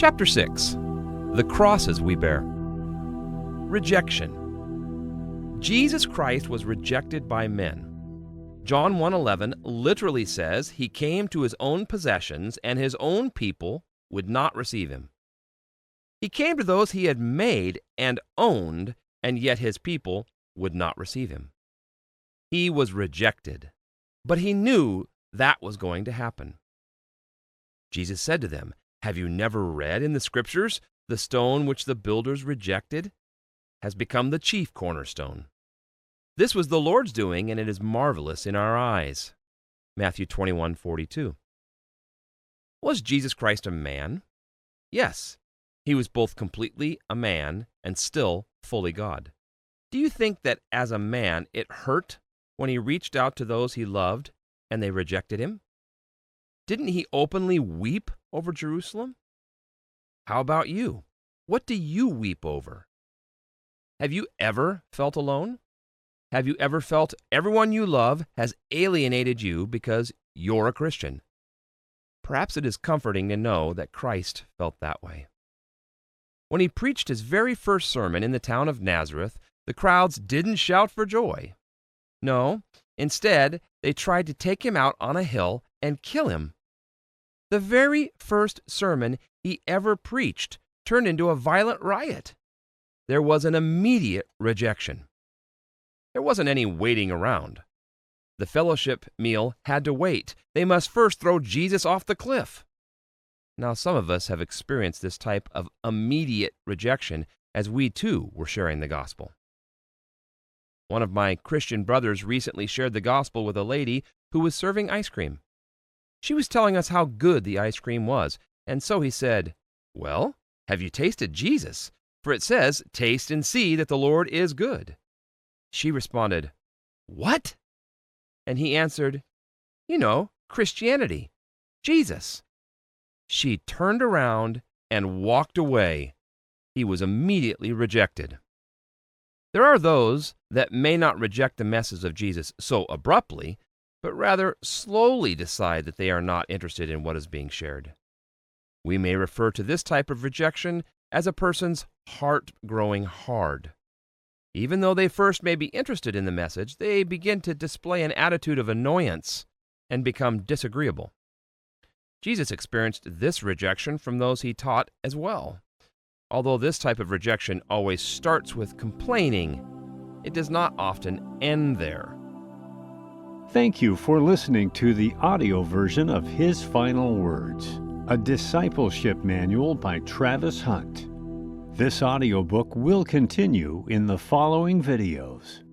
Chapter 6. The Crosses We Bear. Rejection. Jesus Christ was rejected by men. John 1:11 literally says he came to his own possessions, and his own people would not receive him. He came to those he had made and owned, and yet his people would not receive him. He was rejected, but he knew that was going to happen. Jesus said to them, "Have you never read in the Scriptures, the stone which the builders rejected has become the chief cornerstone? This was the Lord's doing, and it is marvelous in our eyes." Matthew 21:42. Was Jesus Christ a man? Yes, he was both completely a man and still fully God. Do you think that as a man it hurt when he reached out to those he loved and they rejected him? Didn't he openly weep over Jerusalem? How about you? What do you weep over? Have you ever felt alone? Have you ever felt everyone you love has alienated you because you're a Christian? Perhaps it is comforting to know that Christ felt that way. When he preached his very first sermon in the town of Nazareth, the crowds didn't shout for joy. No, instead, they tried to take him out on a hill and kill him. The very first sermon he ever preached turned into a violent riot. There was an immediate rejection. There wasn't any waiting around. The fellowship meal had to wait. They must first throw Jesus off the cliff. Now, some of us have experienced this type of immediate rejection as we too were sharing the gospel. One of my Christian brothers recently shared the gospel with a lady who was serving ice cream. She was telling us how good the ice cream was, and so he said, "Well, have you tasted Jesus? For it says, 'Taste and see that the Lord is good.'" She responded, "What?" And he answered, "You know, Christianity, Jesus." She turned around and walked away. He was immediately rejected. There are those that may not reject the message of Jesus so abruptly, but rather slowly decide that they are not interested in what is being shared. We may refer to this type of rejection as a person's heart growing hard. Even though they first may be interested in the message, they begin to display an attitude of annoyance and become disagreeable. Jesus experienced this rejection from those he taught as well. Although this type of rejection always starts with complaining, it does not often end there. Thank you for listening to the audio version of His Final Words, a discipleship manual by Travis Hunt. This audiobook will continue in the following videos.